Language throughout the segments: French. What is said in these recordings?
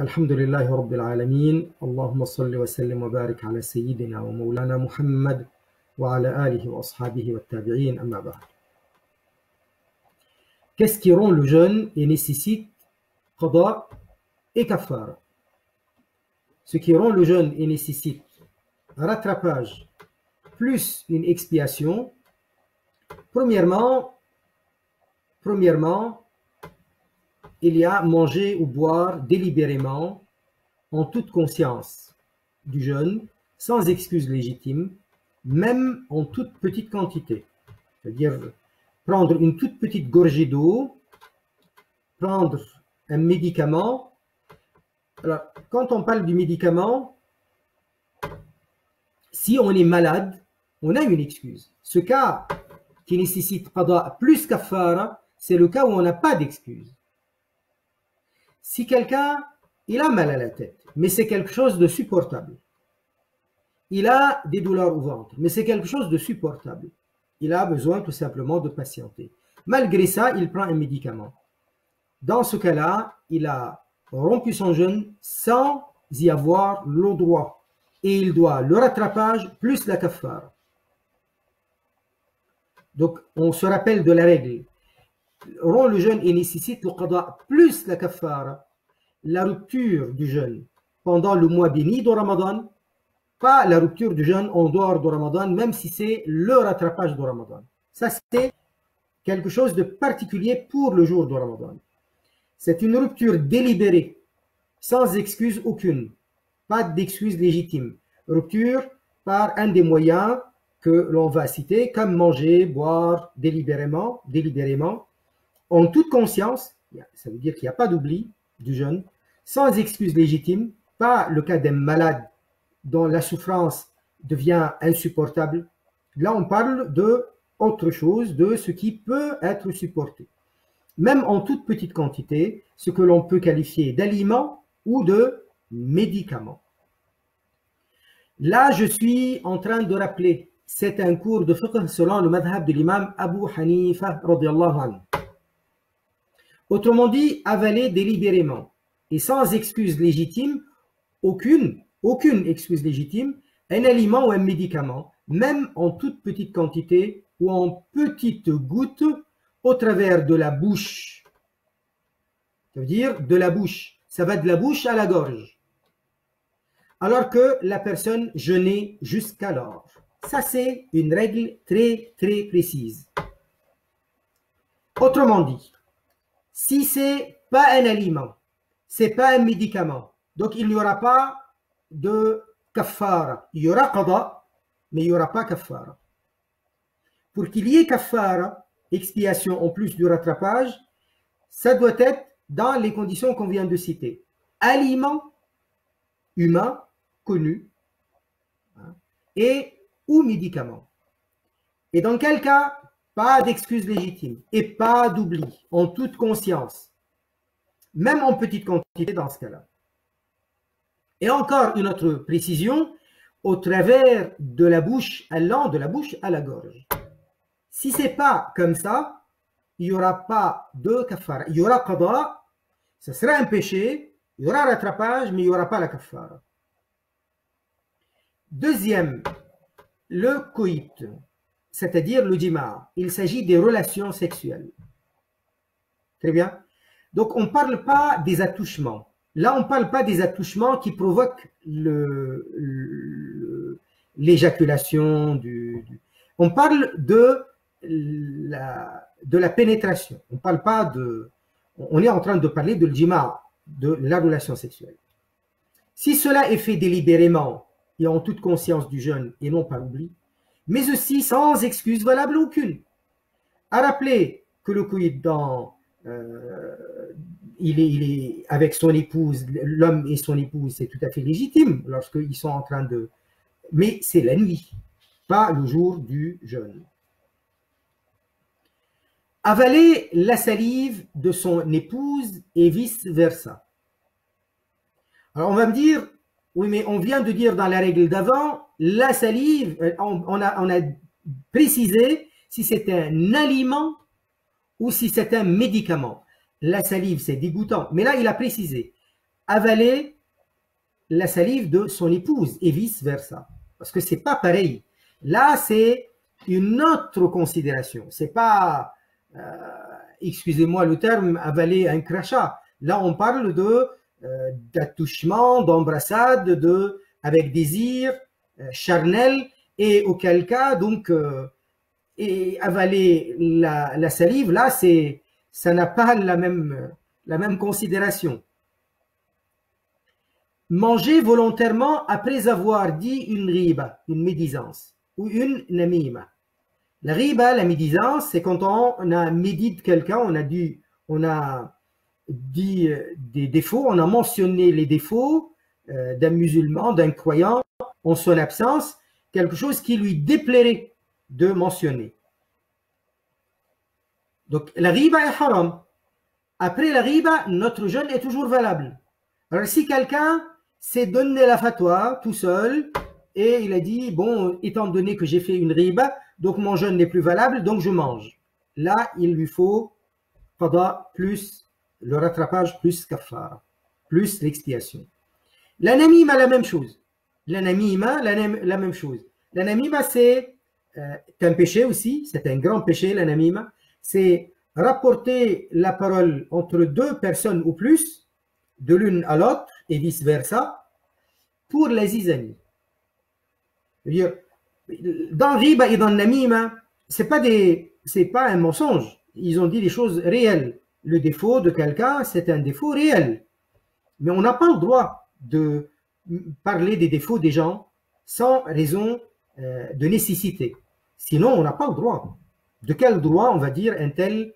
الحمد لله رب العالمين اللهم صل وسلم وبارك على سيدنا ومولانا محمد وعلى آله وأصحابه والتابعين أما بعد. Qu'est-ce qui rend le jeûne et nécessite qada et kafara? Ce qui rend le jeûne et nécessite rattrapage plus une expiation, premièrement, il y a manger ou boire délibérément, en toute conscience du jeûne, sans excuse légitime, même en toute petite quantité. C'est-à-dire prendre une toute petite gorgée d'eau, prendre un médicament. Alors, quand on parle du médicament, si on est malade, on a une excuse. Ce cas qui nécessite qada plus kafara, c'est le cas où on n'a pas d'excuse. Si quelqu'un, il a mal à la tête, mais c'est quelque chose de supportable. Il a des douleurs au ventre, mais c'est quelque chose de supportable. Il a besoin tout simplement de patienter. Malgré ça, il prend un médicament. Dans ce cas-là, il a rompu son jeûne sans y avoir le droit. Et il doit le rattrapage plus la kafara. Donc, on se rappelle de la règle. Rend le jeûne et nécessite le qada plus la kafara, la rupture du jeûne pendant le mois béni de Ramadan, pas la rupture du jeûne en dehors de Ramadan, même si c'est le rattrapage de Ramadan. Ça, c'est quelque chose de particulier pour le jour de Ramadan. C'est une rupture délibérée, sans excuse aucune, pas d'excuse légitime. Rupture par un des moyens que l'on va citer, comme manger, boire délibérément, en toute conscience, ça veut dire qu'il n'y a pas d'oubli du jeûne, sans excuse légitime, pas le cas d'un malade dont la souffrance devient insupportable. Là, on parle de autre chose, de ce qui peut être supporté. Même en toute petite quantité, ce que l'on peut qualifier d'aliments ou de médicaments. Là, je suis en train de rappeler, c'est un cours de fiqh selon le madhab de l'imam Abu Hanifa radiyallahu anhu. Autrement dit, avaler délibérément et sans excuse légitime, aucune excuse légitime, un aliment ou un médicament, même en toute petite quantité ou en petites gouttes au travers de la bouche. Ça veut dire de la bouche. Ça va de la bouche à la gorge. Alors que la personne jeûnait jusqu'alors. Ça, c'est une règle très précise. Autrement dit, si c'est pas un aliment, c'est pas un médicament, donc il n'y aura pas de kafara. Il y aura qada, mais il n'y aura pas kafara. Pour qu'il y ait kafara, expiation en plus du rattrapage, ça doit être dans les conditions qu'on vient de citer. Aliment humain connu et ou médicament. Et dans quel cas, pas d'excuse légitime et pas d'oubli, en toute conscience, même en petite quantité dans ce cas-là. Et encore une autre précision, au travers de la bouche, allant de la bouche à la gorge. Si c'est pas comme ça, il n'y aura pas de kafara. Il y aura qada, ce sera un péché, il y aura rattrapage, mais il n'y aura pas la kafara. Deuxième, le coït, c'est-à-dire le jima'. Il s'agit des relations sexuelles. Très bien. Donc, on ne parle pas des attouchements. Là, on ne parle pas des attouchements qui provoquent l'éjaculation. On parle de la pénétration. On parle pas de... On est en train de parler de l'jima', de la relation sexuelle. Si cela est fait délibérément et en toute conscience du jeûne et non par oubli, mais aussi sans excuse valable aucune. À rappeler que le coït il est avec son épouse, l'homme et son épouse, c'est tout à fait légitime lorsqu'ils sont en train de... Mais c'est la nuit, pas le jour du jeûne. Avaler la salive de son épouse et vice-versa. Alors on va me dire, oui mais on vient de dire dans la règle d'avant, la salive, on a précisé si c'est un aliment ou si c'est un médicament. La salive, c'est dégoûtant. Mais là, il a précisé. avaler la salive de son épouse et vice-versa. Parce que c'est pas pareil. Là, c'est une autre considération. C'est pas, excusez-moi le terme, avaler un crachat. Là, on parle de d'attouchement, d'embrassade, avec désir charnel, et auquel cas, donc, et avaler la salive, là, ça n'a pas la même considération. Manger volontairement après avoir dit une riba, une médisance, ou une namima. La riba, la médisance, c'est quand on a médite quelqu'un, on a dit des défauts, on a mentionné les défauts d'un musulman, d'un croyant, en son absence, quelque chose qui lui déplairait de mentionner. Donc la riba est haram. Après la riba, notre jeûne est toujours valable. Alors si quelqu'un s'est donné la fatwa tout seul et il a dit, bon, étant donné que j'ai fait une riba, donc mon jeûne n'est plus valable, donc je mange. Là, il lui faut qada plus le rattrapage plus kafara, plus l'expiation. La namima, la même chose. La namima, la même chose. La namima, c'est un péché aussi, c'est un grand péché, la namima. C'est rapporter la parole entre deux personnes ou plus, de l'une à l'autre, et vice-versa, pour la zizanie. Dans riba et dans namima, c'est pas un mensonge. Ils ont dit des choses réelles. Le défaut de quelqu'un, c'est un défaut réel. Mais on n'a pas le droit de parler des défauts des gens sans raison de nécessité. Sinon, on n'a pas le droit. De quel droit on va dire un tel,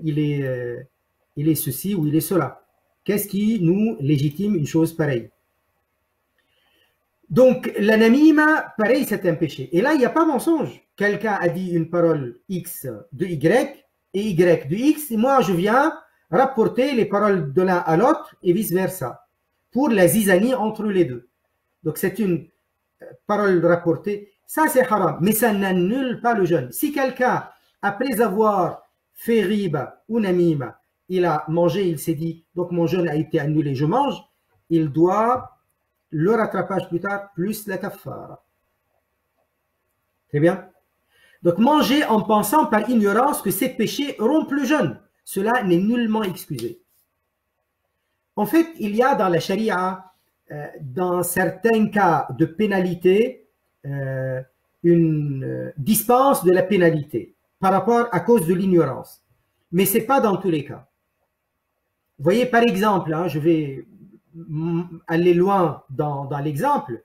il est ceci ou il est cela? Qu'est-ce qui nous légitime une chose pareille? Donc, la namima, pareil, c'est un péché. Et là, il n'y a pas mensonge. Quelqu'un a dit une parole X de Y et Y de X, et moi, je viens rapporter les paroles de l'un à l'autre et vice-versa, pour la zizanie entre les deux. Donc, c'est une parole rapportée. Ça, c'est haram, mais ça n'annule pas le jeûne. Si quelqu'un, après avoir fait riba ou namima, il a mangé, il s'est dit, donc mon jeûne a été annulé, je mange, il doit le rattrapage plus tard, plus la kafara. Très bien. Donc manger en pensant par ignorance que ces péchés rompent le jeûne, cela n'est nullement excusé. En fait, il y a dans la charia, dans certains cas de pénalité, une dispense de la pénalité par rapport à cause de l'ignorance. Mais ce n'est pas dans tous les cas. Vous voyez, par exemple, hein, je vais aller loin dans l'exemple,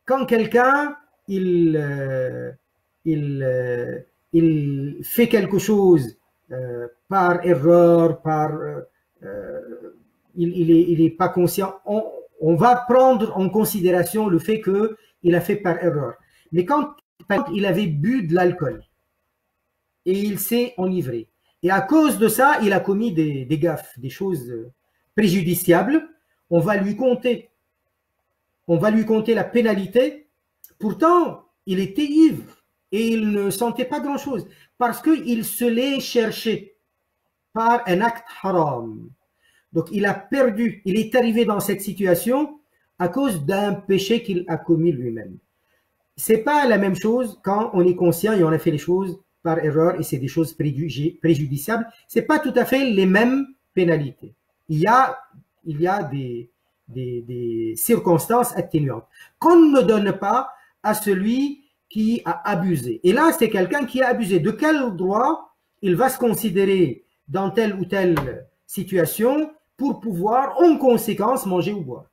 quand quelqu'un il fait quelque chose par erreur, il est pas conscient, on va prendre en considération le fait qu'il a fait par erreur. Mais quand par exemple, il avait bu de l'alcool et il s'est enivré, et à cause de ça, il a commis des gaffes, des choses préjudiciables, on va lui compter la pénalité. Pourtant, il était ivre et il ne sentait pas grand-chose parce qu'il se l'est cherché par un acte haram. Donc, il a perdu, il est arrivé dans cette situation à cause d'un péché qu'il a commis lui-même. C'est pas la même chose quand on est conscient et on a fait les choses par erreur et c'est des choses préjudiciables. C'est pas tout à fait les mêmes pénalités. Il y a des circonstances atténuantes qu'on ne donne pas à celui qui a abusé. Et là, c'est quelqu'un qui a abusé. De quel droit il va se considérer dans telle ou telle situation pour pouvoir, en conséquence, manger ou boire?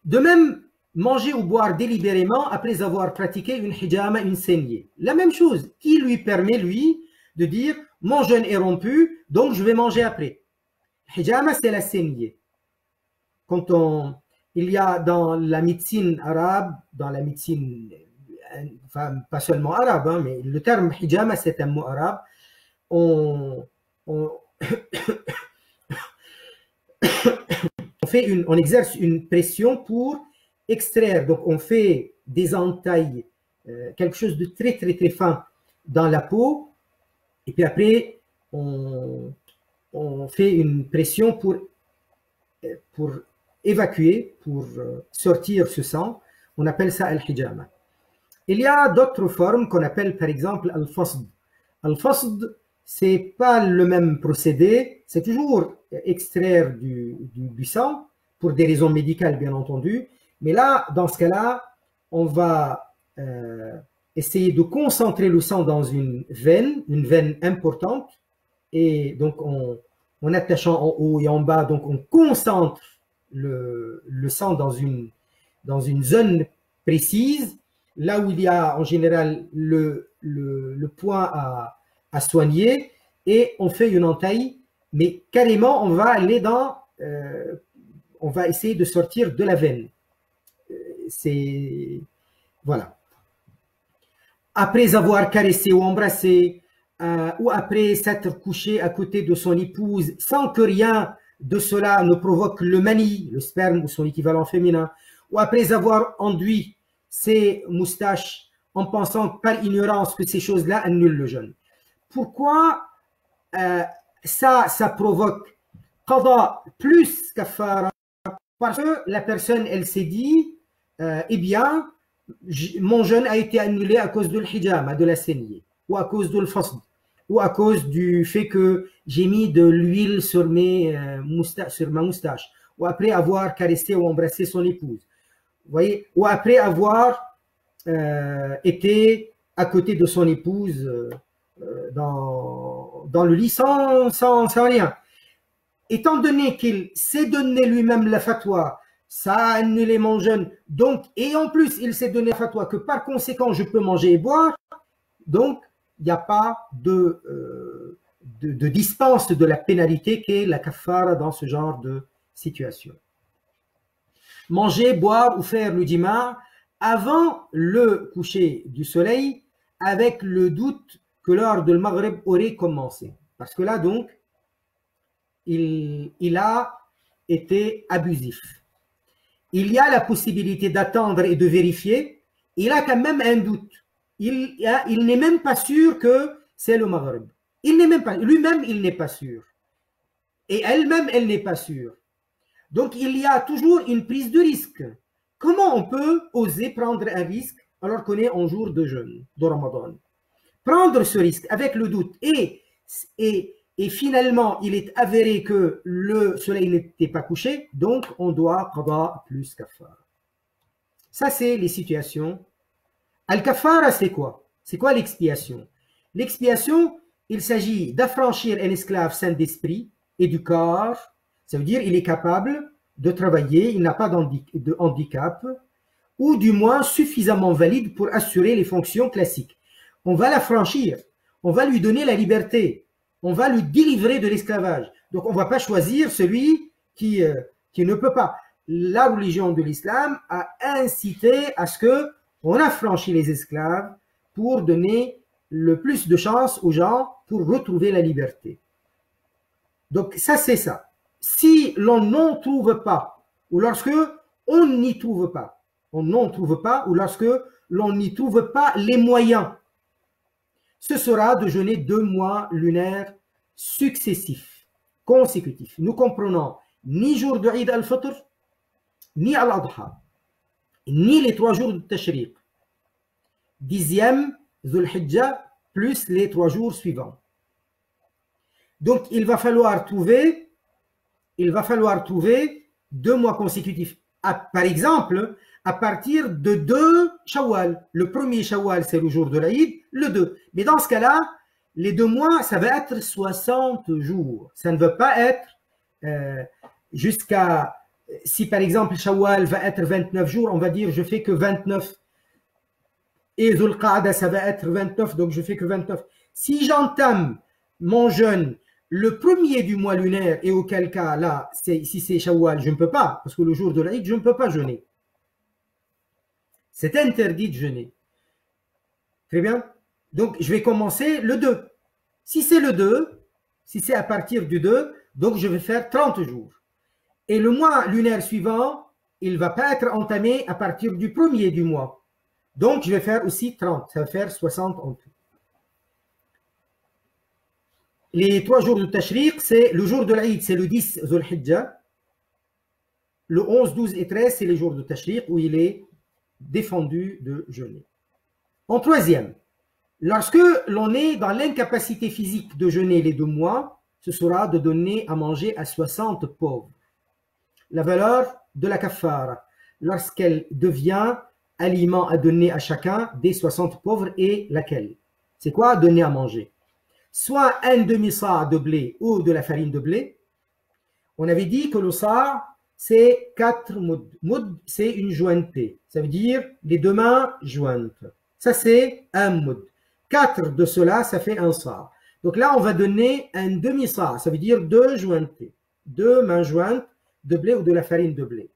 De même, manger ou boire délibérément après avoir pratiqué une hijama, une saignée. La même chose, qui lui permet, lui, de dire « mon jeûne est rompu, donc je vais manger après ». Hijama, c'est la saignée. Quand il y a dans la médecine arabe, dans la médecine, enfin pas seulement arabe, hein, mais le terme hijama, c'est un mot arabe, on exerce une pression pour extraire, donc on fait des entailles, quelque chose de très très très fin dans la peau, et puis après on on fait une pression pour évacuer, pour sortir ce sang. On appelle ça al-hijama. Il y a d'autres formes qu'on appelle par exemple al-fasd. Al-fasd, c'est pas le même procédé, c'est toujours extraire du sang, pour des raisons médicales bien entendu, mais là, dans ce cas-là, on va essayer de concentrer le sang dans une veine importante, et donc en attachant en haut et en bas, donc on concentre le sang dans une zone précise, là où il y a en général le point à soigner, et on fait une entaille, mais carrément on va aller on va essayer de sortir de la veine. Voilà. Après avoir caressé ou embrassé, ou après s'être couché à côté de son épouse, sans que rien de cela ne provoque le mani, le sperme ou son équivalent féminin, ou après avoir enduit ses moustaches en pensant par ignorance que ces choses-là annulent le jeûne. Pourquoi ça provoque qada plus kafara? Parce que la personne, elle s'est dit, eh bien, mon jeûne a été annulé à cause de l'hijama, de la saignée, ou à cause de l'fasd, ou à cause du fait que j'ai mis de l'huile sur ma moustache, ou après avoir caressé ou embrassé son épouse, vous voyez, ou après avoir été à côté de son épouse dans le lit sans rien. Étant donné qu'il s'est donné lui-même la fatwa, ça a annulé mon jeûne, donc, et en plus il s'est donné la fatwa que par conséquent je peux manger et boire, donc il n'y a pas de dispense de la pénalité qu'est la kafara dans ce genre de situation. Manger, boire ou faire le djima avant le coucher du soleil, avec le doute que l'heure de Maghreb aurait commencé. Parce que là donc, il a été abusif. Il y a la possibilité d'attendre et de vérifier. Il a quand même un doute. Il n'est même pas sûr que c'est le Maghreb. Lui-même, il n'est pas sûr. Et elle-même, elle n'est pas sûre. Donc, il y a toujours une prise de risque. Comment on peut oser prendre un risque alors qu'on est en jour de jeûne, de Ramadan? Prendre ce risque avec le doute et finalement, il est avéré que le soleil n'était pas couché, donc on doit qada plus kafara. Ça, c'est les situations. Al-kafara, c'est quoi? C'est quoi l'expiation? L'expiation, il s'agit d'affranchir un esclave sain d'esprit et du corps. Ça veut dire qu'il est capable de travailler, il n'a pas de handicap, ou du moins suffisamment valide pour assurer les fonctions classiques. On va l'affranchir, on va lui donner la liberté, on va lui délivrer de l'esclavage. Donc on ne va pas choisir celui qui ne peut pas. La religion de l'islam a incité à ce qu'on affranchisse les esclaves pour donner le plus de chance aux gens pour retrouver la liberté. Donc ça, c'est ça. Si l'on n'en trouve pas, ou lorsque on n'y trouve pas, ou lorsque l'on n'y trouve pas les moyens, ce sera de jeûner 2 mois lunaires successifs, consécutifs. Nous comprenons ni jour de Eid al-Fitr, ni al-Adha, ni les 3 jours de Tashriq. 10e Dhul Hijjah, plus les 3 jours suivants. Donc, il va falloir trouver 2 mois consécutifs. Par exemple, à partir de 2 Shawwal. Le premier Shawwal, c'est le jour de l'Aïd, le 2. Mais dans ce cas-là, les 2 mois, ça va être 60 jours. Ça ne veut pas être jusqu'à... Si par exemple, Shawwal va être 29 jours, on va dire je fais que 29. Et Dhul Qa'da, ça va être 29, donc je fais que 29. Si j'entame mon jeûne le premier du mois lunaire, et auquel cas, là, si c'est Shawwal, je ne peux pas, parce que le jour de l'Aïd, je ne peux pas jeûner. C'est interdit de jeûner. Très bien. Donc, je vais commencer le 2. Si c'est le 2, si c'est à partir du 2, donc je vais faire 30 jours. Et le mois lunaire suivant, il ne va pas être entamé à partir du premier du mois. Donc, je vais faire aussi 30. Ça va faire 60 en tout. Les 3 jours de Tashriq, c'est le jour de l'Aïd, c'est le 10 Dhul Hijjah. Le 11, 12 et 13, c'est les jours de Tashriq où il est défendu de jeûner. En troisième, lorsque l'on est dans l'incapacité physique de jeûner les 2 mois, ce sera de donner à manger à 60 pauvres. La valeur de la kafara, lorsqu'elle devient aliment à donner à chacun des 60 pauvres, est laquelle? C'est quoi donner à manger? Soit un demi-sa' de blé ou de la farine de blé. On avait dit que le sa' c'est 4 moud. Moud, c'est une jointée. Ça veut dire les 2 mains jointes. Ça, c'est un moud. 4 de cela, ça fait un sa'. Donc là, on va donner un demi-sa'. Ça veut dire 2 jointées. 2 mains jointes de blé ou de la farine de blé.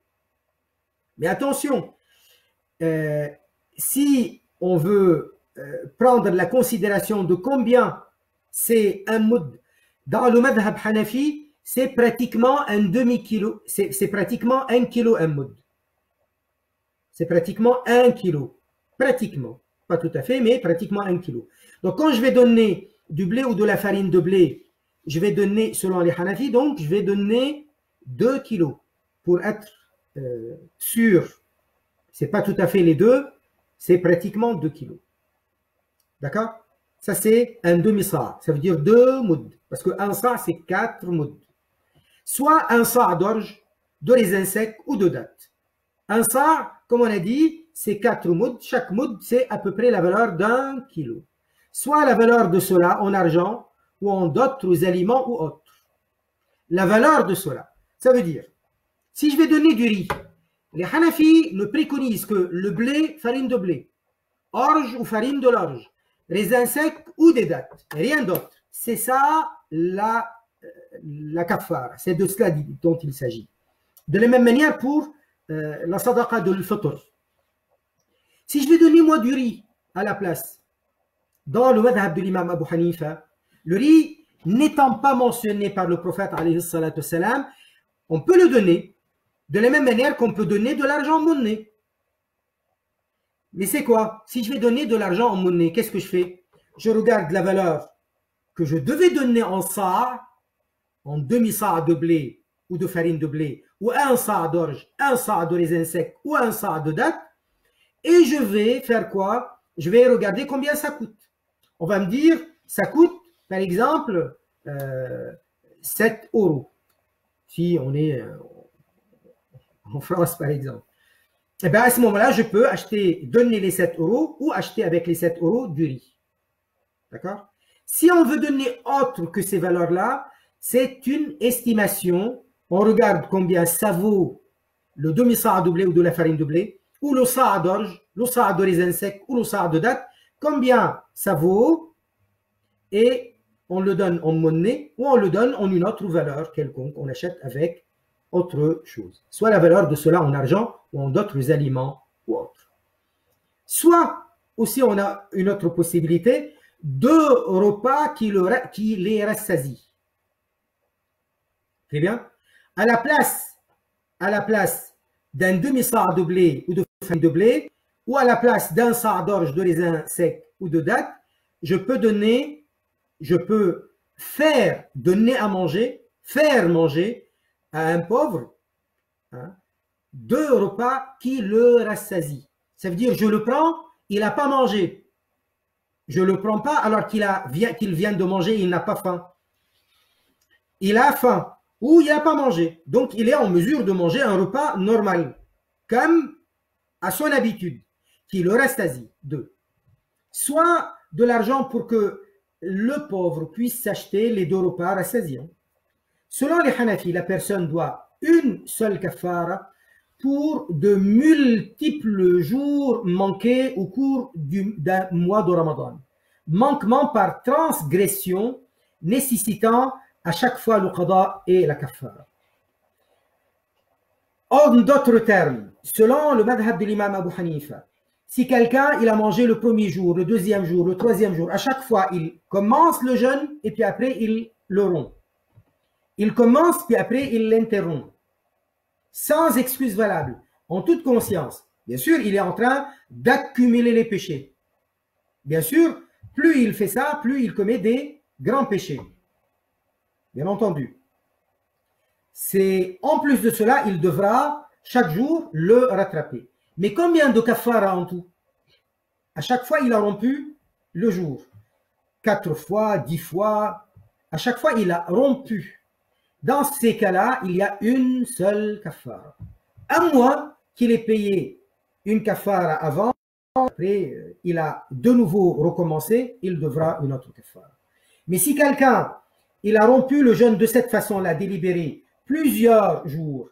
Mais attention, si on veut prendre la considération de combien c'est un moud, dans le madhab hanafi, c'est pratiquement un demi-kilo, c'est pratiquement 1 kilo un moud. C'est pratiquement 1 kilo. Pratiquement. Pas tout à fait, mais pratiquement 1 kilo. Donc quand je vais donner du blé ou de la farine de blé, je vais donner, selon les Hanafi, donc je vais donner 2 kilos pour être sûr. C'est pas tout à fait les 2, c'est pratiquement 2 kilos. D'accord? Ça c'est un demi-sa', ça veut dire 2 mouds, parce que un sa' c'est 4 mouds. Soit un sa' d'orge, de raisin sec ou de date. Un sa', comme on a dit, c'est 4 mouds, chaque moud c'est à peu près la valeur d'1 kilo. Soit la valeur de cela en argent ou en d'autres aliments ou autres. La valeur de cela, ça veut dire, si je vais donner du riz, les Hanafi ne préconisent que le blé, farine de blé, orge ou farine de l'orge, raisin sec ou des dattes, rien d'autre. C'est ça la kafara, c'est de cela dont il s'agit. De la même manière pour la sadaqa de l'fitr. Si je vais donner moi du riz à la place, dans le madhab de l'imam Abu Hanifa, le riz n'étant pas mentionné par le prophète alayhi salatu salam, on peut le donner de la même manière qu'on peut donner de l'argent en monnaie. Mais c'est quoi? Si je vais donner de l'argent en monnaie, qu'est-ce que je fais? Je regarde la valeur que je devais donner en sa', en demi-sa' de blé ou de farine de blé, ou un sa' d'orge, un sa' de raisin sec ou un sa' de date, et je vais faire quoi? Je vais regarder combien ça coûte. On va me dire, ça coûte, par exemple, 7 euros. Si on est en France, par exemple. Et bien à ce moment-là, je peux acheter, donner les 7 euros ou acheter avec les 7 euros du riz. D'accord? Si on veut donner autre que ces valeurs-là, c'est une estimation. On regarde combien ça vaut le demi-sa' de blé ou de la farine de blé, ou le sa' d'orge, le sa' de raisin sec ou le sa' de date, combien ça vaut, et on le donne en monnaie ou on le donne en une autre valeur quelconque, on achète avec autre chose. Soit la valeur de cela en argent ou en d'autres aliments ou autres. Soit aussi on a une autre possibilité, 2 repas qui les rassasient. Très bien. À la place d'un demi-sa' de blé ou de farine de blé, ou à la place d'un sa' d'orge, de raisin sec ou de date, je peux faire manger à un pauvre 2 repas qui le rassasient. Ça veut dire, je le prends, il n'a pas mangé. Je ne le prends pas alors qu'il vient de manger, il n'a pas faim. Il a faim ou il n'a pas mangé. Donc, il est en mesure de manger un repas normal, comme à son habitude, qui le rassasie. 2. Soit de l'argent pour que le pauvre puisse s'acheter les 2 repas rassasiants. Selon les Hanafi, la personne doit une seule kafara pour de multiples jours manqués au cours d'un mois de Ramadan. Manquement par transgression nécessitant à chaque fois le qada et la kafara. En d'autres termes, selon le madhab de l'imam Abu Hanifa, si quelqu'un il a mangé le premier jour, le deuxième jour, le troisième jour, à chaque fois il commence le jeûne et puis après il le rompt. Il commence puis après il l'interrompt. Sans excuse valable, en toute conscience. Bien sûr, il est en train d'accumuler les péchés. Bien sûr, plus il fait ça, plus il commet des grands péchés. bien entendu. En plus de cela, il devra chaque jour le rattraper. Mais combien de kafara en tout? À chaque fois, il a rompu le jour. 4 fois, 10 fois. À chaque fois, il a rompu. Dans ces cas-là, il y a une seule kafara. À moins qu'il ait payé une kafara avant, après, il a de nouveau recommencé, il devra une autre kafara. Mais si quelqu'un, il a rompu le jeûne de cette façon-là, délibéré, plusieurs jours,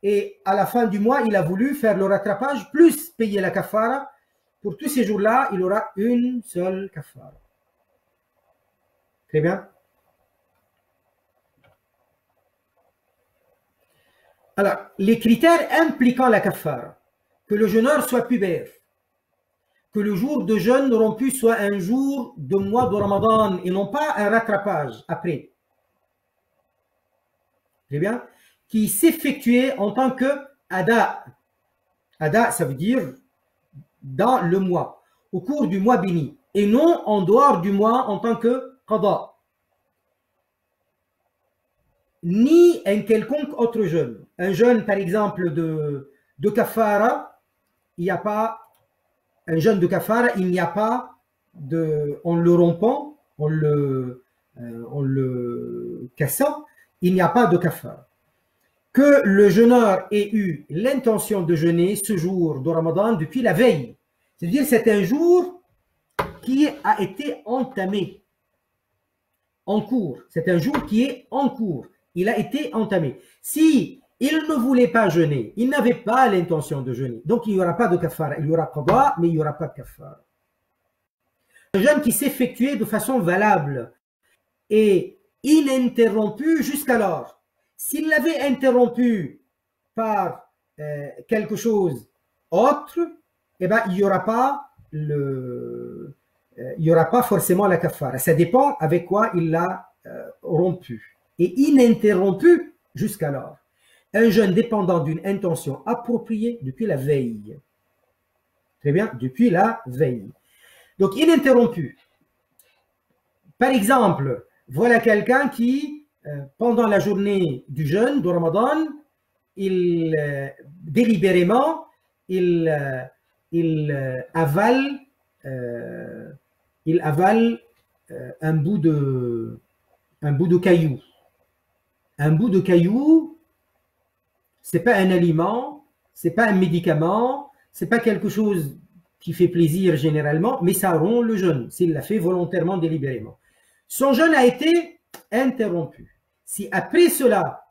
et à la fin du mois, il a voulu faire le rattrapage, plus payer la kafara, pour tous ces jours-là, il aura une seule kafara. Très bien. Alors, les critères impliquant la kafara, que le jeûneur soit pubère, que le jour de jeûne rompu soit un jour de mois de Ramadan et non pas un rattrapage après. Très bien. Qui s'effectuait en tant que ada. Ada, ça veut dire dans le mois, au cours du mois béni, et non en dehors du mois en tant que qada. Ni un quelconque autre jeûne. Un jeûne, par exemple, de kafara, il n'y a pas, un jeûne de kafara, il n'y a pas en le rompant, en le cassant, il n'y a pas de kafara. Que le jeûneur ait eu l'intention de jeûner ce jour de Ramadan depuis la veille. C'est-à-dire c'est un jour qui a été entamé, en cours. C'est un jour qui est en cours. Il a été entamé. Si il ne voulait pas jeûner, il n'avait pas l'intention de jeûner, donc il n'y aura pas de kafara. Il y aura qada, mais il n'y aura pas de kafara. Un jeûne qui s'effectuait de façon valable et ininterrompue jusqu'alors. S'il l'avait interrompu par quelque chose autre, eh ben, il n'y aura pas forcément la kafara. Ça dépend avec quoi il l'a rompu. Et ininterrompu jusqu'alors. Un jeûne dépendant d'une intention appropriée depuis la veille. Très bien, depuis la veille. Donc ininterrompu. Par exemple, voilà quelqu'un qui pendant la journée du jeûne de Ramadan, délibérément, il avale un bout de caillou. Un bout de caillou, c'est pas un aliment, c'est pas un médicament, c'est pas quelque chose qui fait plaisir généralement, mais ça rompt le jeûne, s'il l'a fait volontairement, délibérément. Son jeûne a été interrompu. Si après cela,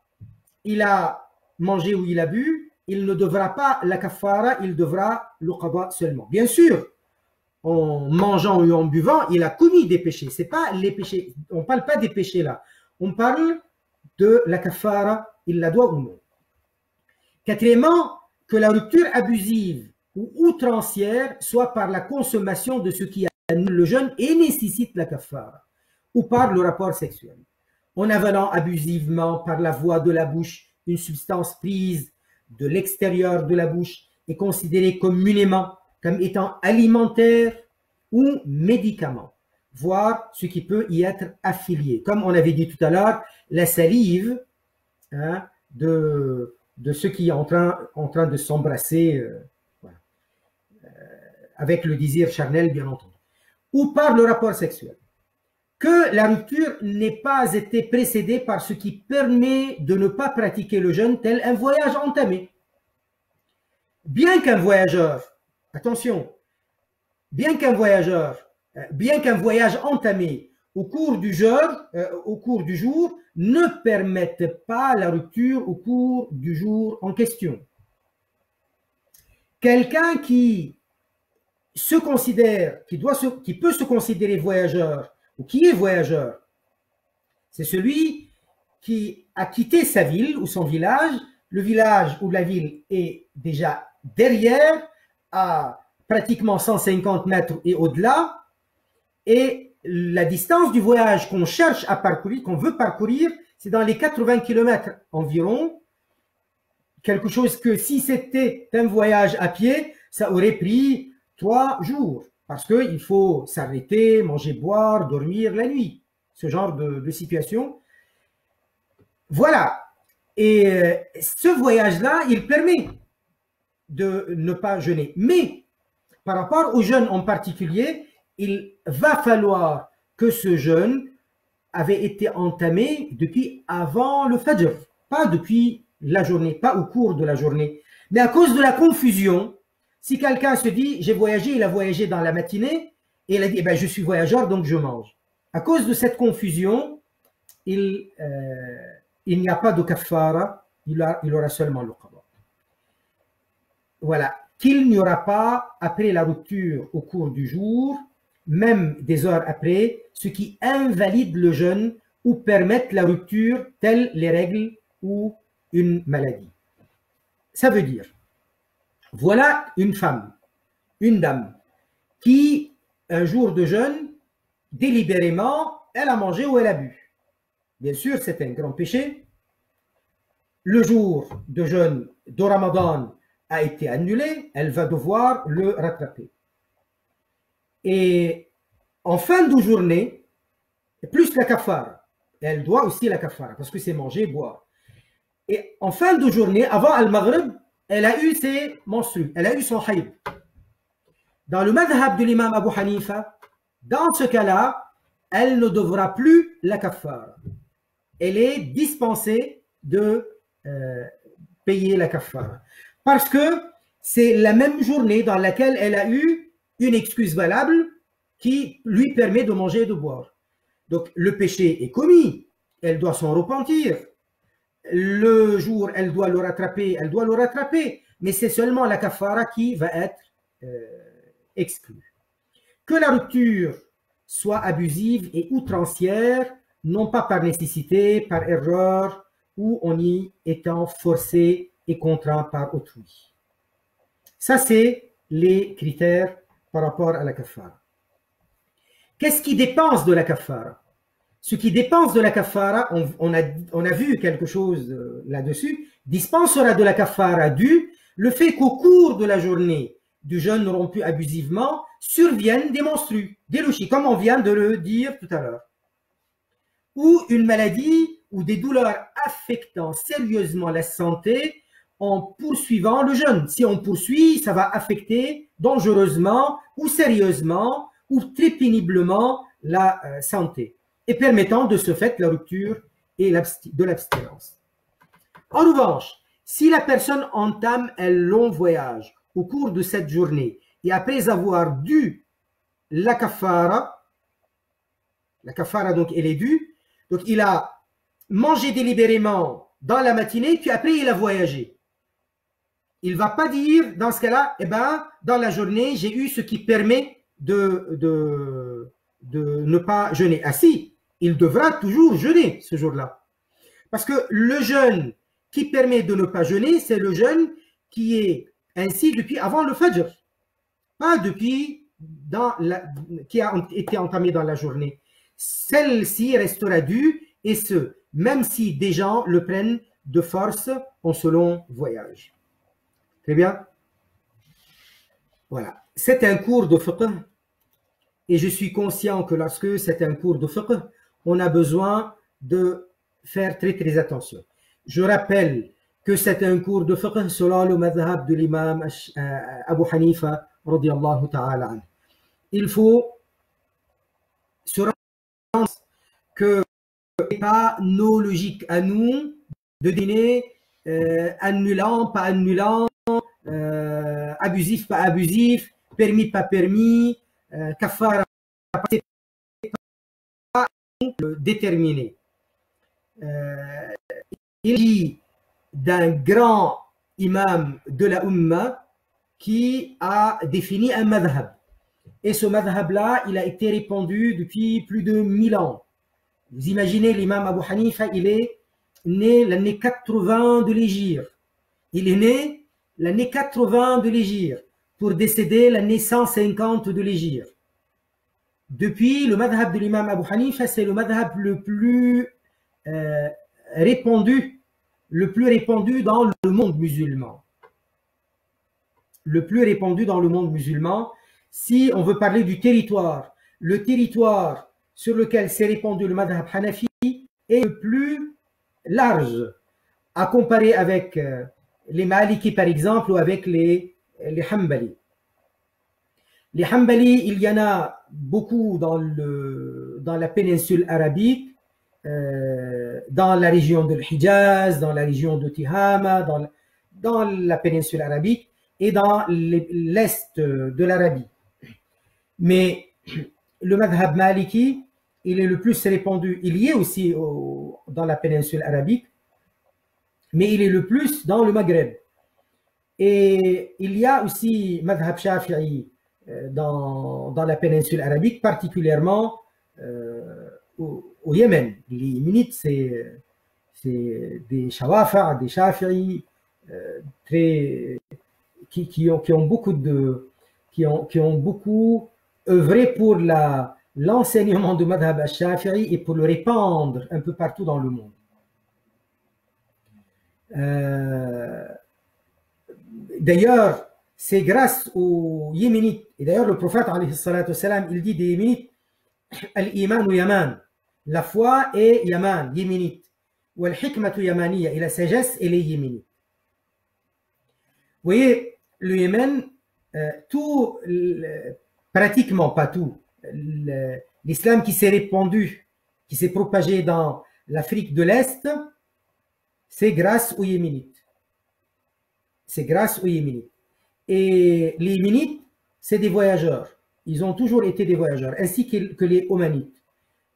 il a mangé ou il a bu, il ne devra pas la kafara, il devra le qada seulement. Bien sûr, en mangeant ou en buvant, il a commis des péchés. C'est pas les péchés. On ne parle pas des péchés là. On parle de la kafara, il la doit ou non. Quatrièmement, que la rupture abusive ou outrancière soit par la consommation de ce qui annule le jeûne et nécessite la kafara, ou par le rapport sexuel. En avalant abusivement par la voie de la bouche une substance prise de l'extérieur de la bouche est considérée communément comme étant alimentaire ou médicament, voire ce qui peut y être affilié. Comme on avait dit tout à l'heure, la salive de ceux qui sont en train de s'embrasser voilà, avec le désir charnel, bien entendu, ou par le rapport sexuel. Que la rupture n'ait pas été précédée par ce qui permet de ne pas pratiquer le jeûne tel un voyage entamé. Bien qu'un voyageur, attention, bien qu'un voyage entamé au cours du jour ne permette pas la rupture au cours du jour en question. Quelqu'un qui peut se considérer voyageur ou qui est voyageur, c'est celui qui a quitté sa ville ou son village. Le village ou la ville est déjà derrière, à pratiquement 150 mètres et au-delà, et la distance du voyage qu'on cherche à parcourir, qu'on veut parcourir, c'est dans les 80 km environ, quelque chose que si c'était un voyage à pied, ça aurait pris 3 jours. Parce qu'il faut s'arrêter, manger, boire, dormir la nuit. Ce genre de situation. Voilà. Et ce voyage-là, il permet de ne pas jeûner. Mais par rapport au jeûne en particulier, il va falloir que ce jeûne avait été entamé depuis avant le Fajr, pas depuis la journée, pas au cours de la journée. Mais à cause de la confusion, si quelqu'un se dit, j'ai voyagé, il a voyagé dans la matinée, et il a dit, eh ben, je suis voyageur, donc je mange. À cause de cette confusion, il n'y a pas de kaffara, il aura seulement le qada. Voilà, qu'il n'y aura pas, après la rupture au cours du jour, même des heures après, ce qui invalide le jeûne ou permettent la rupture, telles les règles ou une maladie. Ça veut dire, voilà une femme, une dame, qui, un jour de jeûne, délibérément, elle a mangé ou elle a bu. Bien sûr, c'est un grand péché. Le jour de jeûne de Ramadan a été annulé, elle va devoir le rattraper. Et en fin de journée, plus la kafara, elle doit aussi la kafara, parce que c'est manger, boire. Et en fin de journée, avant Al-Maghrib, elle a eu ses menstrues, elle a eu son haïd. Dans le madhab de l'imam Abu Hanifa, dans ce cas-là, elle ne devra plus la kafara. Elle est dispensée de payer la kafara. Parce que c'est la même journée dans laquelle elle a eu une excuse valable qui lui permet de manger et de boire. Donc le péché est commis, elle doit s'en repentir. Le jour, elle doit le rattraper, mais c'est seulement la kafara qui va être exclue. Que la rupture soit abusive et outrancière, non pas par nécessité, par erreur, ou en y étant forcé et contraint par autrui. Ça, c'est les critères par rapport à la kafara. Qu'est-ce qui dépense de la kafara? Ce qui dépense de la kafara, on a vu quelque chose là-dessus, dispensera de la kafara dû le fait qu'au cours de la journée du jeûne rompu abusivement surviennent des menstrues, des louchis, comme on vient de le dire tout à l'heure, ou une maladie ou des douleurs affectant sérieusement la santé en poursuivant le jeûne. Si on poursuit, ça va affecter dangereusement ou sérieusement ou très péniblement la santé et permettant de ce fait la rupture et de l'abstinence. En revanche, si la personne entame un long voyage au cours de cette journée et après avoir dû la kafara donc elle est due, donc il a mangé délibérément dans la matinée puis après il a voyagé. Il ne va pas dire dans ce cas-là, eh ben, dans la journée j'ai eu ce qui permet de ne pas jeûner. Ah si, il devra toujours jeûner ce jour-là. Parce que le jeûne qui permet de ne pas jeûner, c'est le jeûne qui est ainsi depuis avant le Fajr, pas depuis qui a été entamé dans la journée. Celle-ci restera due, et ce, même si des gens le prennent de force en ce long voyage. Très bien. Voilà. C'est un cours de fiqh, et je suis conscient que lorsque c'est un cours de fiqh, on a besoin de faire très très attention. Je rappelle que c'est un cours de fiqh selon le madhab de l'imam Abu Hanifa radiyallahu ta'ala anhu. Il faut se rendre que ce n'est pas nos logiques à nous de donner annulant, pas annulant, abusif, pas abusif, permis, pas permis, kafara, pas déterminé. Il dit d'un grand imam de la Ummah qui a défini un madhab. Et ce madhab-là, il a été répandu depuis plus de 1000 ans. Vous imaginez, l'imam Abu Hanifa, il est né l'année 80 de l'Hégire. Il est né l'année 80 de l'Hégire pour décéder l'année 150 de l'Hégire. Depuis, le madhab de l'imam Abu Hanifa, c'est le madhab le plus répandu dans le monde musulman. Le plus répandu dans le monde musulman. Si on veut parler du territoire, le territoire sur lequel s'est répandu le madhab Hanafi est le plus large à comparer avec les Maliki par exemple ou avec les Hanbali. Les Hanbali, il y en a beaucoup dans la péninsule arabique, dans la région de l'Hijaz, dans la région de Tihama, dans la péninsule arabique et dans l'est de l'Arabie. Mais le madhab maliki, il est le plus répandu. Il y est aussi dans la péninsule arabique, mais il est le plus dans le Maghreb. Et il y a aussi madhab shafi'i dans la péninsule arabique, particulièrement au Yémen. Les Yéménites, c'est des Shawafa, des Shafi'i, qui ont beaucoup œuvré pour l'enseignement du madhab al-Shafi'i et pour le répandre un peu partout dans le monde. D'ailleurs, c'est grâce aux Yéménites, et d'ailleurs le prophète alayhi salatu wassalam, il dit des Yéménites, al-iman ou yaman, la foi est yaman, yéménite, ou al-hikmatu yamaniya, et la sagesse elle est yéménite. Vous voyez, le Yémen, pratiquement pas tout, l'islam qui s'est répandu, qui s'est propagé dans l'Afrique de l'Est, c'est grâce aux Yéménites. C'est grâce aux Yéménites. Et les Yéménites, c'est des voyageurs. Ils ont toujours été des voyageurs, ainsi que les Omanites.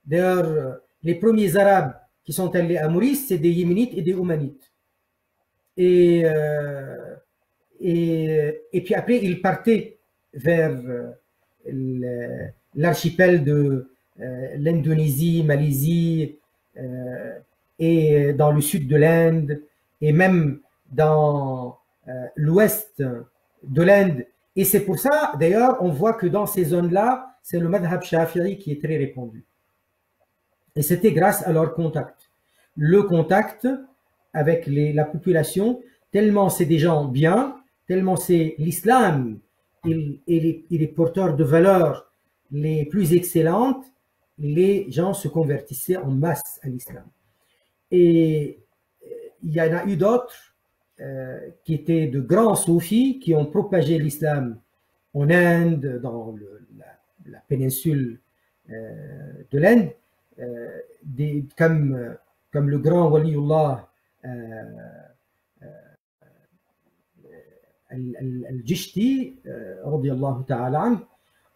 D'ailleurs, les premiers Arabes qui sont allés à Maurice, c'est des Yéménites et des Omanites. Et puis après, ils partaient vers l'archipel de l'Indonésie, Malaisie, et dans le sud de l'Inde, et même dans l'ouest de l'Inde. Et c'est pour ça, d'ailleurs, on voit que dans ces zones-là, c'est le madhab shafi'i qui est très répandu. Et c'était grâce à leur contact. Le contact avec la population, tellement c'est des gens bien, tellement c'est l'islam, il est porteur de valeurs les plus excellentes, les gens se convertissaient en masse à l'islam. Et il y en a eu d'autres qui étaient de grands soufis qui ont propagé l'islam en Inde, dans la péninsule de l'Inde, comme le grand waliullah al-Jishti, radiyallahu ta'ala anhu,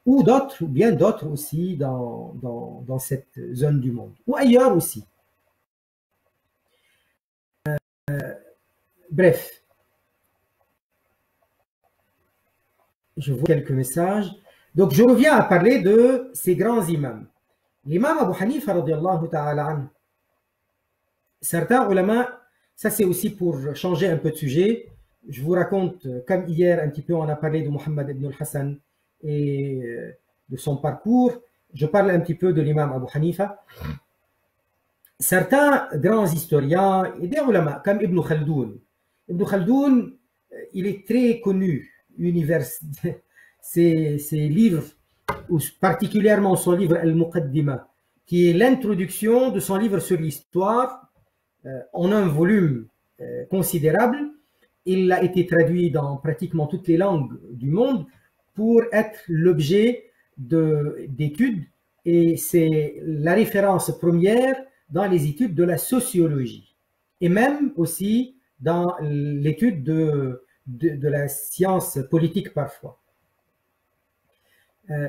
ou d'autres, bien d'autres aussi dans cette zone du monde, ou ailleurs aussi. Bref, je vois quelques messages. Donc, je reviens à parler de ces grands imams. L'imam Abu Hanifa, radiyallahu ta'ala anhu, certains ulama, ça c'est aussi pour changer un peu de sujet. Je vous raconte, comme hier, un petit peu, on a parlé de Muhammad ibn al-Hassan et de son parcours. Je parle un petit peu de l'imam Abu Hanifa. Certains grands historiens et des ulama, comme Ibn Khaldoun. Ibn Khaldoun, il est très connu, ses livres, ou particulièrement son livre Al-Muqaddima, qui est l'introduction de son livre sur l'histoire, en un volume considérable. Il a été traduit dans pratiquement toutes les langues du monde pour être l'objet d'études, et c'est la référence première dans les études de la sociologie, et même aussi dans l'étude de la science politique parfois.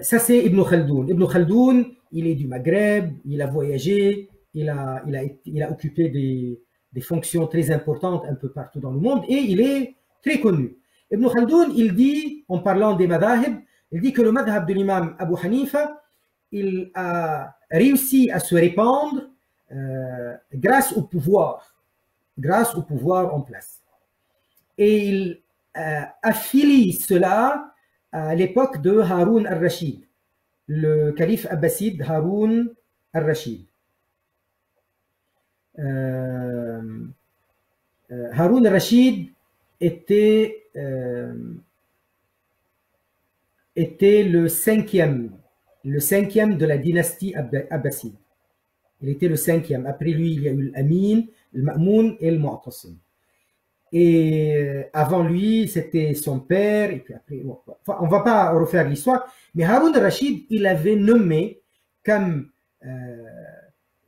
Ça c'est Ibn Khaldoun. Ibn Khaldoun, il est du Maghreb, il a voyagé, il a occupé des fonctions très importantes un peu partout dans le monde, et il est très connu. Ibn Khaldoun, il dit, en parlant des madhahib, il dit que le madhab de l'imam Abu Hanifa, il a réussi à se répandre grâce au pouvoir en place. Et il affilie cela à l'époque de Haroun al-Rachid, le calife abbasside Haroun al-Rachid. Haroun al-Rachid était le cinquième de la dynastie abbasside. Il était le cinquième. Après lui, il y a eu l'Amin, le Ma'moun et le Mu'tasim. Et avant lui, c'était son père. Et puis après, bon, enfin, on ne va pas refaire l'histoire. Mais Haroun al-Rachid, il avait nommé comme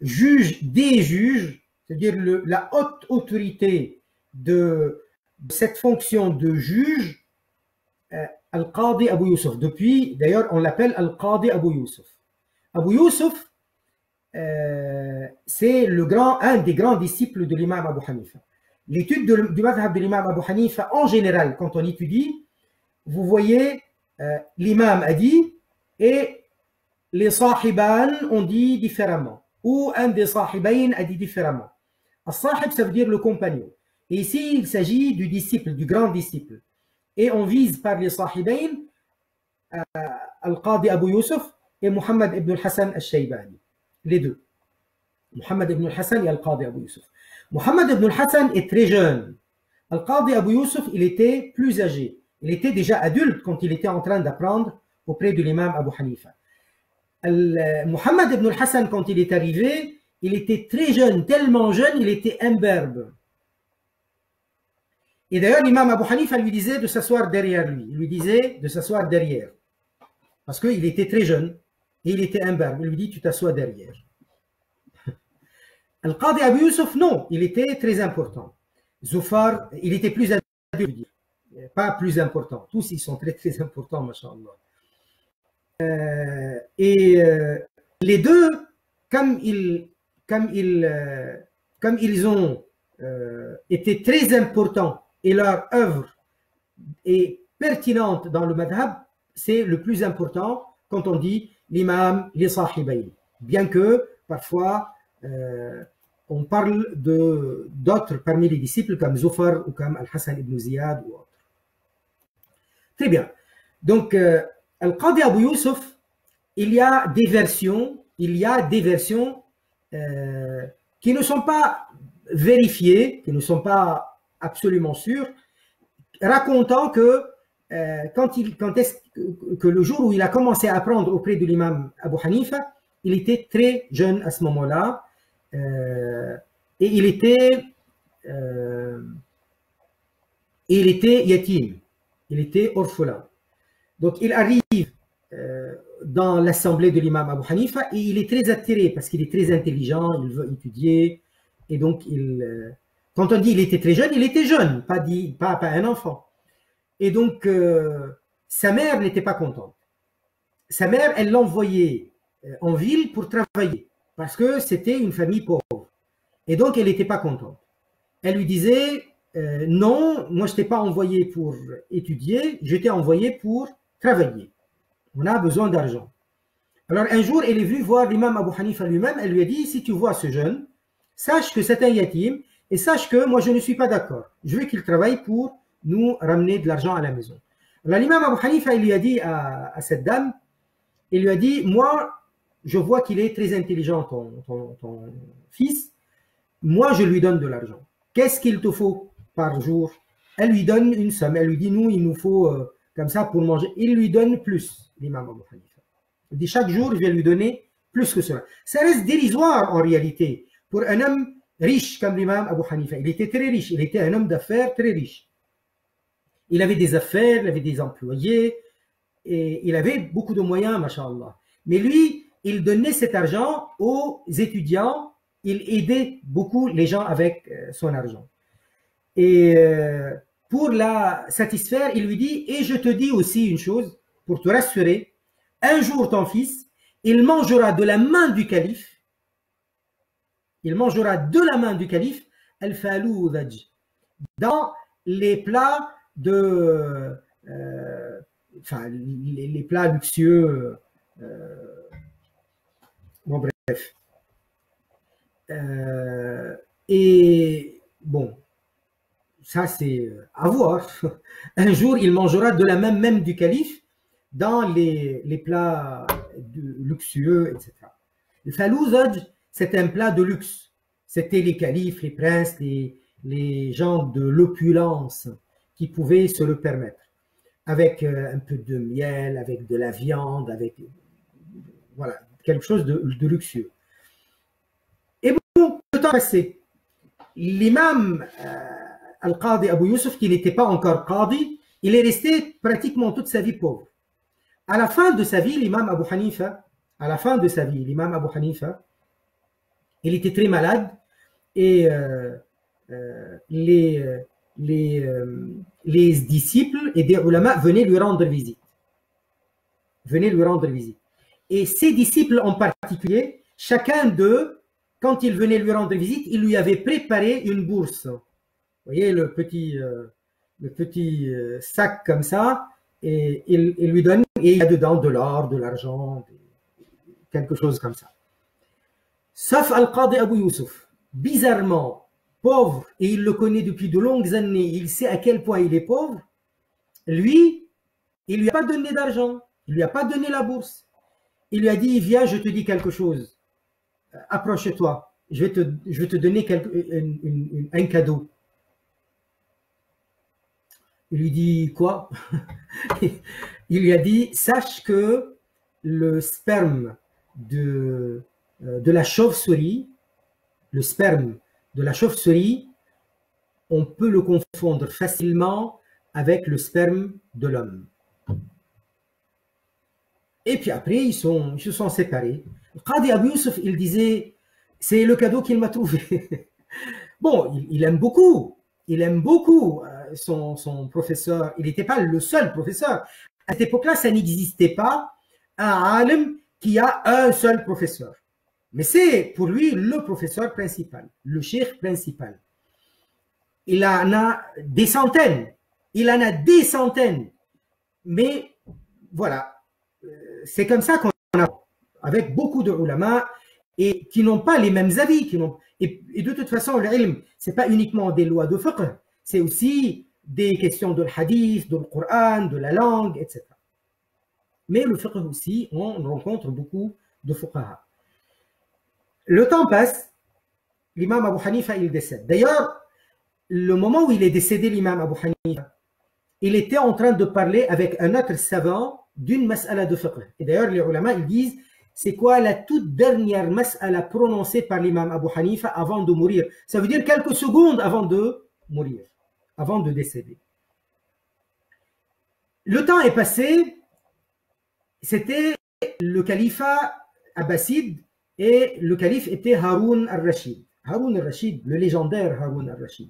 juge des juges, c'est-à-dire la haute autorité de cette fonction de juge, Al-Qadi Abu Yusuf. Depuis, d'ailleurs, on l'appelle Al-Qadi Abu Yusuf. Abu Yusuf, c'est un des grands disciples de l'imam Abu Hanifa. L'étude du madhab de l'imam Abu Hanifa, en général, quand on étudie, vous voyez, l'imam a dit et les sahiban ont dit différemment, ou un des sahibain a dit différemment. Al-sahib, ça veut dire le compagnon. Et ici, il s'agit du disciple, du grand disciple. Et on vise par les sahibain Al-Qadi Abu Yusuf et Muhammad ibn al-Hassan al-Shaybani. Les deux. Muhammad ibn al-Hassan et Al-Qadi Abu Yusuf. Muhammad ibn al-Hassan est très jeune. Al-Qadi Abu Yusuf, il était plus âgé. Il était déjà adulte quand il était en train d'apprendre auprès de l'imam Abu Hanifa. Muhammad ibn al-Hassan, quand il est arrivé, il était très jeune, tellement jeune, il était imberbe. Et d'ailleurs, l'imam Abu Hanifa lui disait de s'asseoir derrière lui. Il lui disait de s'asseoir derrière. Parce qu'il était très jeune et il était imberbe. Il lui dit, tu t'assois derrière. Al-Qadi Abu Yusuf, non, il était très important. Zufar, il était plus adulte, pas plus important. Tous, ils sont très très importants, masha'Allah. Les deux, comme ils ont été très importants et leur œuvre est pertinente dans le madhab, c'est le plus important quand on dit l'imam, les sahibayn. Bien que parfois on parle d'autres parmi les disciples comme Zufar ou comme Al-Hassan ibn Ziyad ou autres. Très bien. Donc, Al-Qadi Abu Yusuf, il y a des versions qui ne sont pas vérifiées, qui ne sont pas absolument sûres, racontant que que le jour où il a commencé à apprendre auprès de l'imam Abu Hanifa, il était très jeune à ce moment-là, et il était yatim, il était orphelin. Donc il arrive dans l'assemblée de l'imam Abu Hanifa et il est très attiré parce qu'il est très intelligent, il veut étudier, et donc quand on dit il était très jeune, il était jeune, pas un enfant. Et donc sa mère n'était pas contente. Sa mère, elle l'envoyait en ville pour travailler parce que c'était une famille pauvre. Et donc elle n'était pas contente. Elle lui disait non, moi je t'ai pas envoyé pour étudier, je t'ai envoyé pour travailler. On a besoin d'argent. Alors un jour, elle est venue voir l'imam Abu Hanifa lui-même, elle lui a dit, si tu vois ce jeune, sache que c'est un yatim, et sache que moi je ne suis pas d'accord. Je veux qu'il travaille pour nous ramener de l'argent à la maison. Alors l'imam Abu Hanifa, il lui a dit à cette dame, il lui a dit, moi je vois qu'il est très intelligent, ton fils, moi je lui donne de l'argent. Qu'est-ce qu'il te faut par jour? Elle lui donne une somme, elle lui dit, nous il nous faut comme ça pour manger. Il lui donne plus, l'imam Abu Hanifa. Il dit chaque jour, je vais lui donner plus que cela. Ça reste dérisoire en réalité pour un homme riche comme l'imam Abu Hanifa. Il était très riche, il était un homme d'affaires très riche. Il avait des affaires, il avait des employés, et il avait beaucoup de moyens, masha'Allah. Mais lui, il donnait cet argent aux étudiants, il aidait beaucoup les gens avec son argent. Et pour la satisfaire, il lui dit, et je te dis aussi une chose, pour te rassurer, un jour ton fils, il mangera de la main du calife, al-faloudaj, dans les plats les plats luxueux, bon bref. Et bon, ça c'est à voir. Un jour, il mangera de la main même du calife dans les plats luxueux, etc. Le falouzaj, c'est un plat de luxe. C'était les califes, les princes, les gens de l'opulence qui pouvaient se le permettre. Avec un peu de miel, avec de la viande, avec voilà, quelque chose de luxueux. temps passé, l'imam Al-Qadi Abu Yusuf, qui n'était pas encore Qadi, il est resté pratiquement toute sa vie pauvre. À la fin de sa vie, l'imam Abu Hanifa, il était très malade et les disciples et des ulama venaient lui rendre visite. Et ces disciples en particulier, chacun d'eux, quand il venait lui rendre visite, il lui avait préparé une bourse. Vous voyez le petit sac comme ça, et il lui donne, et il y a dedans de l'or, de l'argent, quelque chose comme ça. Sauf Al-Qadi Abu Yusuf, bizarrement pauvre, et il le connaît depuis de longues années, il sait à quel point il est pauvre, lui, il ne lui a pas donné d'argent, il ne lui a pas donné la bourse. Il lui a dit, viens, je te dis quelque chose, approche-toi, je vais te donner un cadeau. Il lui dit, quoi? Il lui a dit, sache que le sperme de la chauve-souris, on peut le confondre facilement avec le sperme de l'homme. Et puis après, ils se sont séparés. Qadi Abu Yusuf, il disait, c'est le cadeau qu'il m'a trouvé. Bon, il aime beaucoup son professeur. Il n'était pas le seul professeur. À cette époque-là, ça n'existait pas un alim qui a un seul professeur. Mais c'est pour lui le professeur principal, le cheikh principal. Il en a des centaines. Mais voilà, c'est comme ça qu'on a, avec beaucoup de ulama, et qui n'ont pas les mêmes avis. Et de toute façon, le ilm, ce n'est pas uniquement des lois de fiqh, c'est aussi des questions de hadith, de Coran, de la langue, etc. Mais le fiqh aussi, on rencontre beaucoup de fuqaha. Le temps passe, l'imam Abu Hanifa, il décède. D'ailleurs, le moment où il est décédé, l'imam Abu Hanifa, il était en train de parler avec un autre savant d'une mas'ala de fiqh. Et d'ailleurs, les ulama, ils disent, c'est quoi la toute dernière mas'ala prononcée par l'imam Abu Hanifa avant de mourir? Ça veut dire quelques secondes avant de mourir, avant de décéder. Le temps est passé, c'était le califat abbasside et le calife était Haroun al-Rashid. Haroun al-Rashid, le légendaire Haroun al-Rashid.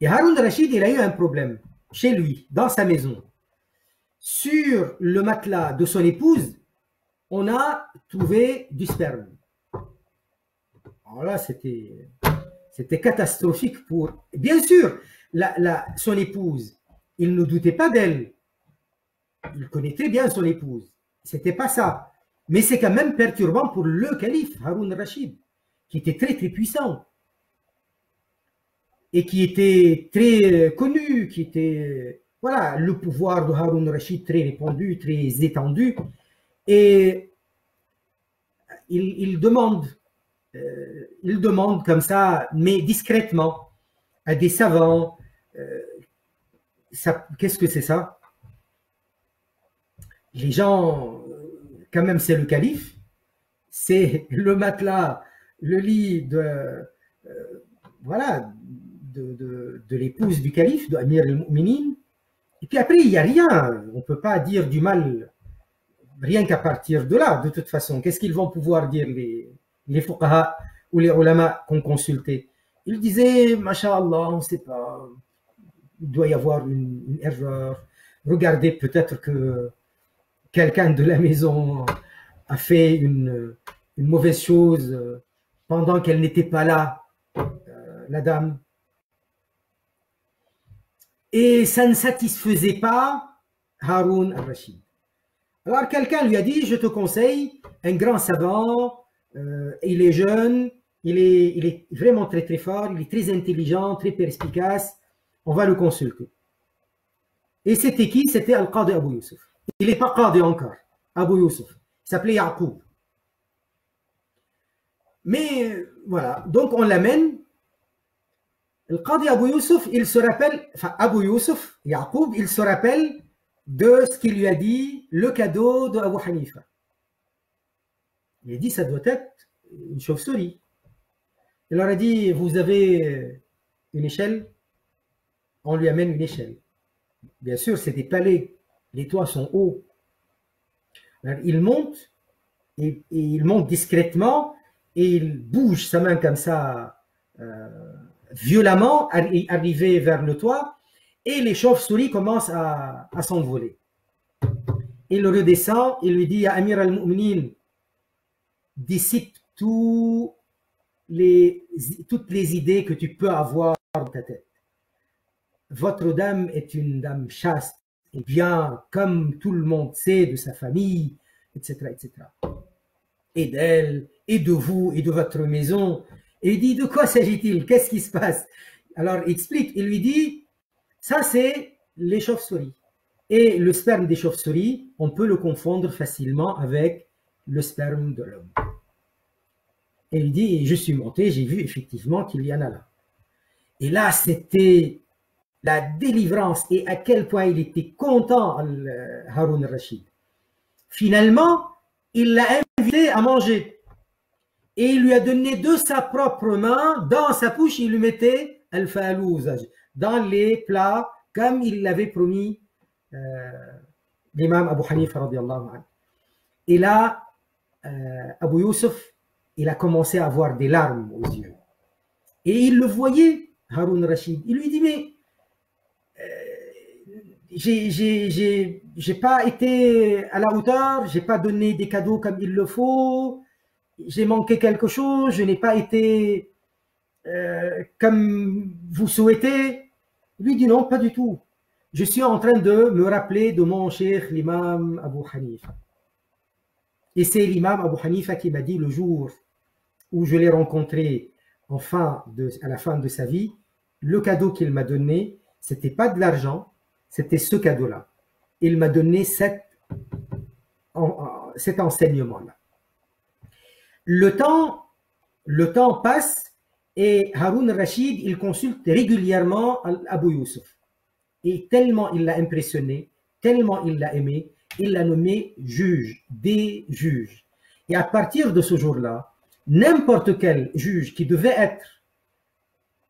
Et Haroun al-Rashid, il a eu un problème chez lui, dans sa maison. Sur le matelas de son épouse, on a trouvé du sperme. Alors là, c'était catastrophique pour... Bien sûr, son épouse, il ne doutait pas d'elle. Il connaissait bien son épouse. C'était pas ça. Mais c'est quand même perturbant pour le calife, Haroun al-Rashid, qui était très très puissant. Et qui était très connu, qui était... Voilà, le pouvoir de Haroun al-Rashid très répandu, très étendu. Et il demande comme ça, mais discrètement, à des savants, qu'est-ce que c'est ça? Les gens, quand même, c'est le calife, c'est le matelas, le lit de l'épouse du calife, de Amir al-Mu'minin. Et puis après, il n'y a rien, on ne peut pas dire du mal, rien qu'à partir de là, de toute façon. Qu'est-ce qu'ils vont pouvoir dire les fuqaha ou les ulama qu'on consultait? Ils disaient, masha'Allah, on ne sait pas, il doit y avoir une erreur. Regardez, peut-être que quelqu'un de la maison a fait une mauvaise chose pendant qu'elle n'était pas là, la dame. Et ça ne satisfaisait pas Haroun al-Rashid. Alors quelqu'un lui a dit, je te conseille un grand savant, il est jeune, il est vraiment très très fort, il est très intelligent, très perspicace, on va le consulter. Et c'était qui? C'était Al-Qadi Abu Yusuf. Il n'est pas Qadi encore, Abu Yusuf. Il s'appelait Yaqub. Mais voilà, donc on l'amène. Al-Qadi Abu Yusuf, il se rappelle, enfin Abu Yusuf, Yaqub, il se rappelle de ce qu'il lui a dit, le cadeau de Abu Hanifa. Il a dit, ça doit être une chauve-souris. Il leur a dit, vous avez une échelle? On lui amène une échelle. Bien sûr, c'est des palais. Les toits sont hauts. Alors, il monte, et il monte discrètement, et il bouge sa main comme ça, violemment, arrivé vers le toit, et les chauves-souris commencent à s'envoler. Il redescend, il lui dit, ya Amir al-Mu'minin, dissipe toutes les idées que tu peux avoir dans ta tête. Votre dame est une dame chaste et bien, comme tout le monde sait, de sa famille, etc., etc. Et d'elle, et de vous, et de votre maison. Et il dit, de quoi s'agit-il? Qu'est-ce qui se passe? Alors, il explique, il lui dit, ça c'est les chauves-souris. Et le sperme des chauves-souris, on peut le confondre facilement avec le sperme de l'homme. Et il dit, je suis monté, j'ai vu effectivement qu'il y en a là. Et là, c'était la délivrance et à quel point il était content, Haroun al-Rachid. Finalement, il l'a invité à manger. Et il lui a donné de sa propre main, dans sa bouche, il lui mettait al-falouz, dans les plats, comme il l'avait promis l'imam Abu Hanifa radiallahu anhu. Et là, Abu Yusuf, il a commencé à avoir des larmes aux yeux. Et il le voyait, Haroun Rachid. Il lui dit, mais j'ai pas été à la hauteur, j'ai pas donné des cadeaux comme il le faut, j'ai manqué quelque chose, je n'ai pas été comme vous souhaitez. Il lui dit, non, pas du tout. Je suis en train de me rappeler de mon cheikh, l'imam Abu Hanifa. Et c'est l'imam Abu Hanifa qui m'a dit le jour où je l'ai rencontré à la fin de sa vie, le cadeau qu'il m'a donné, c'était pas de l'argent, c'était ce cadeau-là. Il m'a donné cet enseignement-là. Le temps passe et Haroun Rachid, il consulte régulièrement Abu Yusuf. Et tellement il l'a impressionné, tellement il l'a aimé, il l'a nommé juge, des juges. Et à partir de ce jour-là, n'importe quel juge qui devait être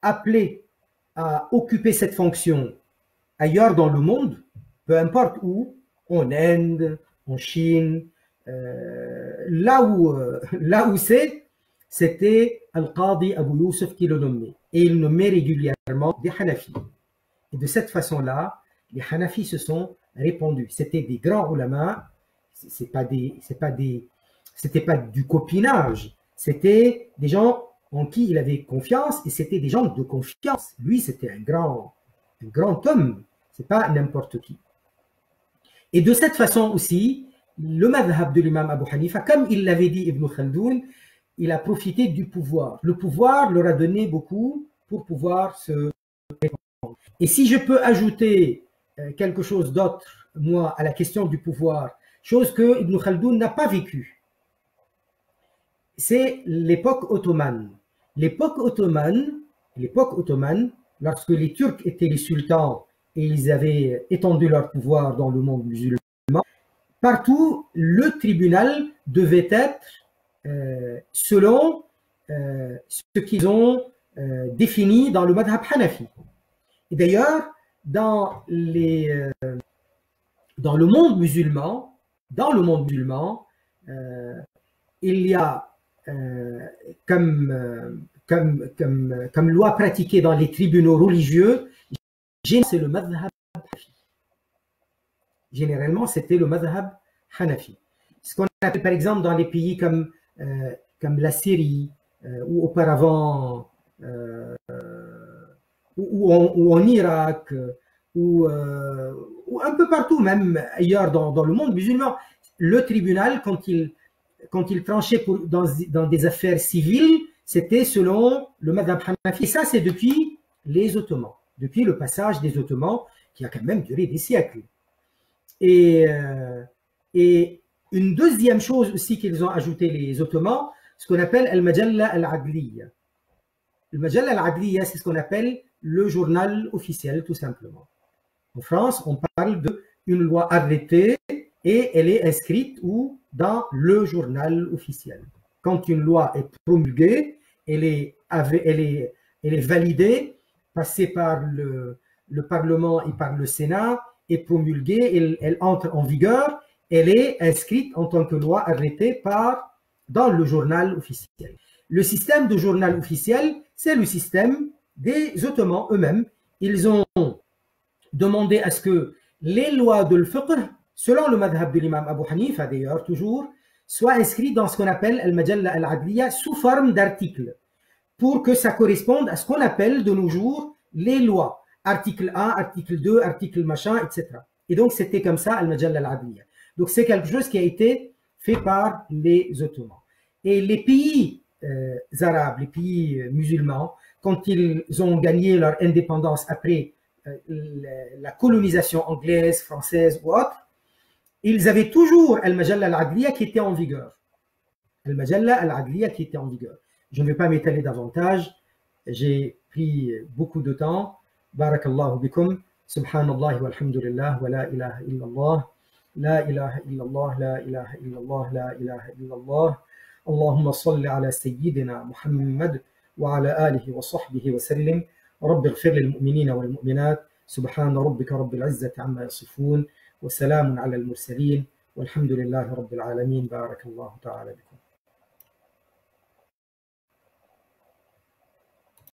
appelé à occuper cette fonction ailleurs dans le monde, peu importe où, en Inde, en Chine, là où c'était Al-Qadi Abu Yusuf qui le nommait. Et il nommait régulièrement des Hanafis. Et de cette façon-là, les Hanafis se sont répandus. C'était des grands ulama, c'était pas du copinage, c'était des gens en qui il avait confiance et c'était des gens de confiance. Lui, c'était un grand homme, c'est pas n'importe qui. Et de cette façon aussi, le madhab de l'imam Abu Hanifa, comme il l'avait dit Ibn Khaldoun, il a profité du pouvoir. Le pouvoir leur a donné beaucoup pour pouvoir se répandre. Et si je peux ajouter quelque chose d'autre, moi, à la question du pouvoir, chose que Ibn Khaldoun n'a pas vécue, c'est l'époque ottomane. L'époque ottomane, lorsque les Turcs étaient les sultans et ils avaient étendu leur pouvoir dans le monde musulman, partout, le tribunal devait être selon ce qu'ils ont défini dans le madhab hanafi. Et d'ailleurs, dans le monde musulman, il y a comme loi pratiquée dans les tribunaux religieux, c'est le madhab hanafi. Généralement, c'était le madhab hanafi. Ce qu'on appelle par exemple dans les pays comme la Syrie, ou auparavant, ou en Irak, ou un peu partout, même ailleurs dans le monde musulman, le tribunal, quand il tranchait dans des affaires civiles, c'était selon le madhab hanafi. Et ça, c'est depuis les Ottomans, depuis le passage des Ottomans, qui a quand même duré des siècles. Et une deuxième chose aussi qu'ils ont ajouté les Ottomans, ce qu'on appelle al-Majalla al-Adliya. Le Majalla al-Adliya, c'est ce qu'on appelle le journal officiel, tout simplement. En France, on parle d'une loi arrêtée et elle est inscrite où? Dans le journal officiel. Quand une loi est promulguée, elle est elle est validée, passée par le Parlement et par le Sénat, est promulguée, elle entre en vigueur, elle est inscrite en tant que loi arrêtée dans le journal officiel. Le système de journal officiel, c'est le système des Ottomans eux-mêmes. Ils ont demandé à ce que les lois de l'fiqh, selon le madhab de l'imam Abu Hanifa d'ailleurs, toujours, soient inscrites dans ce qu'on appelle al-Majalla al-Adliya sous forme d'articles, pour que ça corresponde à ce qu'on appelle de nos jours les lois. Article 1, article 2, article machin, etc. Et donc c'était comme ça al-Majalla al-Adliya. Donc c'est quelque chose qui a été fait par les Ottomans. Et les pays arabes, les pays musulmans, quand ils ont gagné leur indépendance après la colonisation anglaise, française ou autre, ils avaient toujours al-Majalla al-Adliya qui était en vigueur. Al-Majalla al-Adliya qui était en vigueur. Je ne vais pas m'étaler davantage, j'ai pris beaucoup de temps. Barakallahu bikum, subhanallah walhamdulillah, wa la ilaha illallah, la ilaha illallah, la ilaha illallah, la ilaha illallah. اللهم صل على سيدنا محمد وعلى آله وصحبه وسلم. رب اغفر للمؤمنين والمؤمنات. سبحان ربك رب العزة عما يصفون وسلام على المرسلين والحمد لله رب العالمين. بارك الله تعالى بكم.